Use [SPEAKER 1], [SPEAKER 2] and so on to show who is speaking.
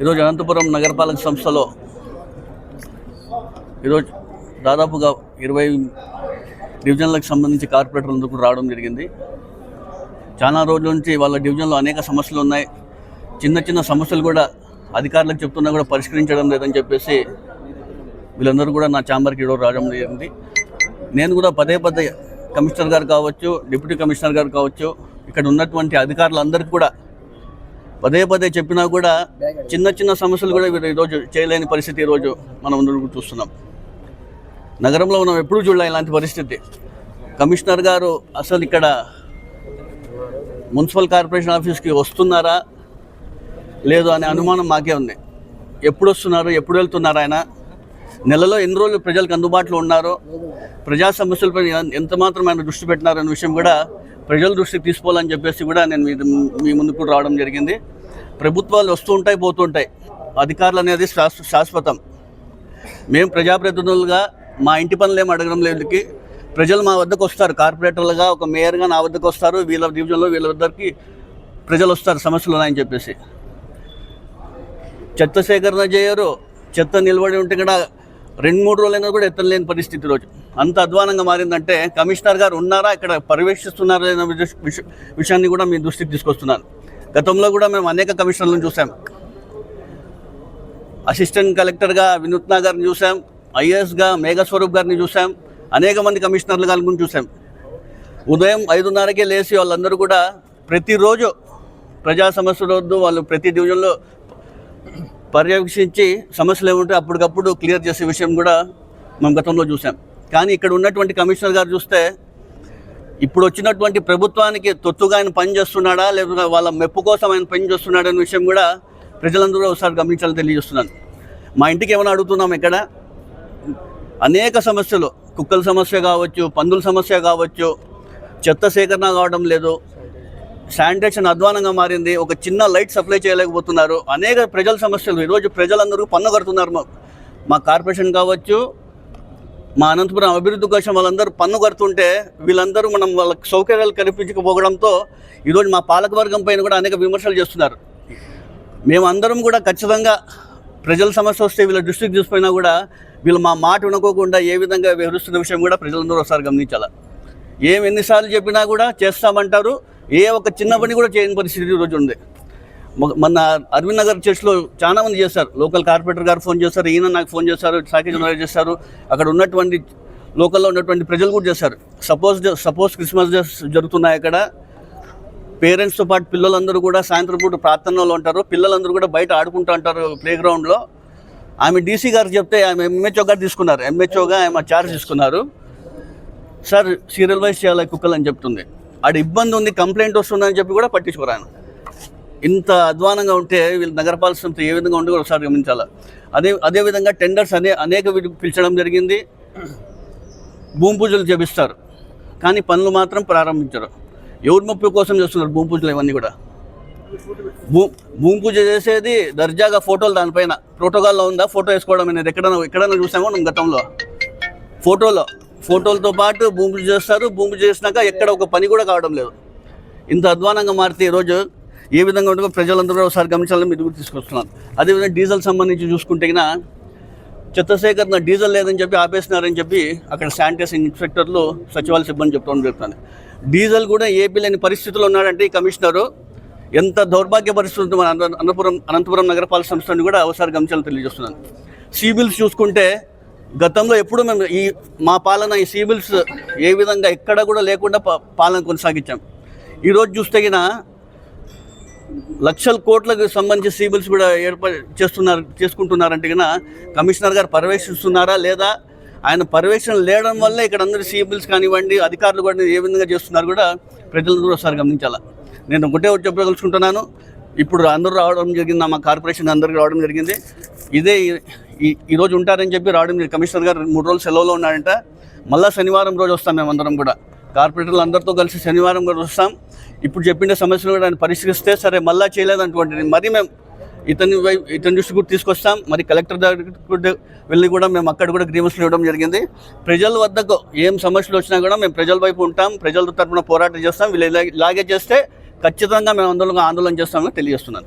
[SPEAKER 1] ఈరోజు అనంతపురం నగరపాలక సంస్థలో ఈరోజు దాదాపుగా 20 డివిజన్లకు సంబంధించి కార్పొరేటర్లందరూ కూడా రావడం జరిగింది. చాలా రోజుల నుంచి వాళ్ళ డివిజన్లో అనేక సమస్యలు ఉన్నాయి. చిన్న చిన్న సమస్యలు కూడా అధికారులకు చెప్తున్నా కూడా పరిష్కరించడం లేదని చెప్పేసి వీళ్ళందరూ కూడా నా ఛాంబర్కి ఈరోజు రావడం జరిగింది. నేను కూడా పదే కమిషనర్ గారు కావచ్చు, డిప్యూటీ కమిషనర్ గారు కావచ్చు, ఇక్కడ ఉన్నటువంటి అధికారులందరికీ కూడా పదే చెప్పినా కూడా చిన్న చిన్న సమస్యలు కూడా ఈరోజు చేయలేని పరిస్థితి ఈరోజు మనం అందరూ చూస్తున్నాం. నగరంలో మనం ఎప్పుడూ చూడలే ఇలాంటి పరిస్థితి. కమిషనర్ గారు అసలు ఇక్కడ మున్సిపల్ కార్పొరేషన్ ఆఫీస్కి వస్తున్నారా లేదు అనే అనుమానం మాకే ఉంది. ఎప్పుడు వస్తున్నారు, ఎప్పుడు వెళ్తున్నారు, ఆయన నెలలో ఎన్ని రోజులు ప్రజలకు అందుబాటులో ఉన్నారో, ప్రజా సమస్యలపై ఎంత మాత్రం ఆయన దృష్టి పెట్టినారనే విషయం కూడా ప్రజల దృష్టికి తీసుకోవాలని చెప్పేసి కూడా నేను మీ ముందుకు రావడం జరిగింది. ప్రభుత్వాలు వస్తూ ఉంటాయి, పోతుంటాయి. అధికారులు అనేది శాశ్వతం. మేము ప్రజాప్రతినిధులుగా మా ఇంటి పనులు ఏమి అడగడం లేదు. ప్రజలు మా వద్దకు వస్తారు, కార్పొరేటర్లుగా ఒక మేయర్గా నా వద్దకు వస్తారు. వీళ్ళ డివిజన్లో వీళ్ళ వద్దరికి ప్రజలు వస్తారు సమస్యలు ఉన్నాయని చెప్పేసి. చెత్త సేకరణ చేయరు, చెత్త నిలబడి ఉంటే కూడా 2-3 రోజులైనా కూడా ఎత్తలేని పరిస్థితి రోజు. అంత అధ్వానంగా మారిందంటే కమిషనర్ గారు ఉన్నారా, ఇక్కడ పర్యవేక్షిస్తున్నారా అనే విషయాన్ని కూడా మీ దృష్టికి తీసుకొస్తున్నాను. గతంలో కూడా మేము అనేక కమిషనర్లను చూసాం. అసిస్టెంట్ కలెక్టర్గా వినూత్న గారిని చూసాం, ఐఏఎస్గా మేఘస్వరూప్ గారిని చూసాం, అనేక మంది కమిషనర్ల గారిని చూసాం. ఉదయం 5:30కే లేచి వాళ్ళందరూ కూడా ప్రతిరోజు ప్రజా సమస్యలు వద్దు, వాళ్ళు ప్రతి డివిజన్లో పర్యవేక్షించి సమస్యలు ఏముంటే అప్పటికప్పుడు క్లియర్ చేసే విషయం కూడా మనం గతంలో చూసాం. కానీ ఇక్కడ ఉన్నటువంటి కమిషనర్ గారు చూస్తే ఇప్పుడు వచ్చినటువంటి ప్రభుత్వానికి తొత్తుగా ఆయన పని చేస్తున్నాడా లేదా వాళ్ళ మెప్పు కోసం ఆయన పని చేస్తున్నాడా అనే విషయం కూడా ప్రజలందరూ ఒకసారి గమనించాలని తెలియజేస్తున్నాను. మా ఇంటికి ఏమైనా అడుగుతున్నాం, ఇక్కడ అనేక సమస్యలు, కుక్కల సమస్య కావచ్చు, పందుల సమస్య కావచ్చు, చెత్త సేకరణ కావడం లేదు, శానిటేషన్ అధ్వానంగా మారింది, ఒక చిన్న లైట్ సప్లై చేయలేకపోతున్నారు, అనేక ప్రజల సమస్యలు. ఈరోజు ప్రజలందరూ పన్ను కడుతున్నారు. మా కార్పొరేషన్ కావచ్చు, మా అనంతపురం అభివృద్ధి కోసం వాళ్ళందరూ పన్ను కడుతుంటే వీళ్ళందరూ మనం వాళ్ళకి సౌకర్యాలు కల్పించకపోవడంతో ఈరోజు మా పాలకవర్గం పైన కూడా అనేక విమర్శలు చేస్తున్నారు. మేమందరం కూడా ఖచ్చితంగా ప్రజల సమస్య వస్తే వీళ్ళ దృష్టికి తీసుకుపోయినా కూడా వీళ్ళు మా మాట వినుకోకుండా ఏ విధంగా వ్యవహరిస్తున్న విషయం కూడా ప్రజలందరూ ఒకసారి గమనించాలి. ఎన్నిసార్లు చెప్పినా కూడా చేస్తామంటారు, ఏ ఒక చిన్న పని కూడా చేయని పరిస్థితి ఈరోజు ఉంది. మన అరవింద్ నగర్ చర్చ్లో చాలా మంది చేశారు. లోకల్ కార్పొరేటర్ గారు ఫోన్ చేశారు, ఈయన నాకు ఫోన్ చేశారు, సాకేజ్ జనరేట్ చేశారు, అక్కడ ఉన్నటువంటి లోకల్లో ఉన్నటువంటి ప్రజలు కూడా చేశారు. సపోజ్ క్రిస్మస్ డేస్ జరుగుతున్నాయి. అక్కడ పేరెంట్స్తో పాటు పిల్లలందరూ కూడా సాయంత్రం పూట ప్రార్థనలో ఉంటారు. పిల్లలందరూ కూడా బయట ఆడుకుంటూ ఉంటారు ప్లే గ్రౌండ్లో. ఆమె డీసీ గారు చెప్తే ఆమె ఎంహెచ్ఓ గారు తీసుకున్నారు, ఎంహెచ్ఓగా ఆమె ఛార్జ్ తీసుకున్నారు. సార్ సీరియల్ వైజ్ చేయాలి కుక్కలు అని చెప్తుంది. ఆడ ఇబ్బంది ఉంది, కంప్లైంట్ వస్తుందని చెప్పి కూడా పట్టించుకోరాను. ఇంత అధ్వానంగా ఉంటే వీళ్ళు నగరపాలక సంస్థ ఏ విధంగా ఉంటే కూడా ఒకసారి గమనించాలి. అదేవిధంగా టెండర్స్ అనేక పిలిచడం జరిగింది. భూమి పూజలు చేపిస్తారు, కానీ పనులు మాత్రం ప్రారంభించరు. ఎవరి ముప్పై కోసం చేస్తున్నారు భూమి పూజలు ఇవన్నీ కూడా. భూమి పూజ చేసేది దర్జాగా ఫోటోలు, దానిపైన ప్రోటోకాల్లో ఉందా ఫోటో వేసుకోవడం అనేది ఎక్కడైనా చూసామో మనం గతంలో. ఫోటోలతో పాటు భూమి పూజ చేస్తారు. భూమి పూజ చేసినాక ఎక్కడ ఒక పని కూడా కావడం లేదు. ఇంత అధ్వానంగా మారితే ఈరోజు ఏ విధంగా ఉంటుందో ప్రజలందరూ ఒకసారి గమనించాలని మీరు కూడా తీసుకొస్తున్నాను. అదేవిధంగా డీజిల్ సంబంధించి చూసుకుంటే చెత్త సేకరణ డీజిల్ లేదని చెప్పి ఆపేసినారని చెప్పి అక్కడ శానిటేషన్ ఇన్స్పెక్టర్లు, సచివాలయ సిబ్బంది చెప్తామని చెప్తాను. డీజిల్ కూడా ఏపీ లేని పరిస్థితుల్లో ఉన్నాడంటే ఈ కమిషనరు ఎంత దౌర్భాగ్య పరిస్థితి మన అనంతపురం నగరపాలక సంస్థని కూడా ఒకసారి గమనించాలని తెలియజేస్తున్నాను. సీబిల్స్ చూసుకుంటే గతంలో ఎప్పుడు మేము మా పాలన ఈ సీబిల్స్ ఏ విధంగా ఎక్కడ కూడా లేకుండా పాలన కొనసాగించాం. ఈరోజు చూస్తే లక్షల కోట్లకు సంబంధించి సీబిల్స్ కూడా చేసుకుంటున్నారంటే కమిషనర్ గారు పర్యవేక్షిస్తున్నారా లేదా, ఆయన పర్యవేక్షణ లేడం వల్ల ఇక్కడ అందరూ సీబిల్స్ కానివ్వండి, అధికారులు కూడా ఏ విధంగా చేస్తున్నారు కూడా ప్రజలందరూ ఒకసారి గమనించాలి. నేను ఒకటే చెప్పదలుచుకుంటున్నాను, ఇప్పుడు అందరూ రావడం జరిగింది, మా కార్పొరేషన్ అందరికీ రావడం జరిగింది. ఇదే ఈరోజు ఉంటారని చెప్పి రావడం, కమిషనర్ గారు 3 రోజులు సెలవులో ఉన్నాడంట. మళ్ళీ శనివారం రోజు వస్తాం మేమందరం కూడా, కార్పొరేటర్లు అందరితో కలిసి శనివారం కూడా వస్తాం. ఇప్పుడు చెప్పిన సమస్యలు కూడా ఆయన పరిష్కరిస్తే సరే, మళ్ళీ చేయలేదనుకోండి మరి మేము ఇతని దృష్టి కూడా తీసుకొస్తాం. మరి కలెక్టర్ దగ్గర వెళ్ళి కూడా మేము అక్కడ కూడా గ్రీవెన్స్లు ఇవ్వడం జరిగింది. ప్రజల వద్దకు ఏం సమస్యలు వచ్చినా కూడా మేము ప్రజల వైపు ఉంటాం, ప్రజల తరపున పోరాటం చేస్తాం. వీళ్ళు ఇలాగే చేస్తే ఖచ్చితంగా మేము ఆందోళన చేస్తామని తెలియజేస్తున్నాను.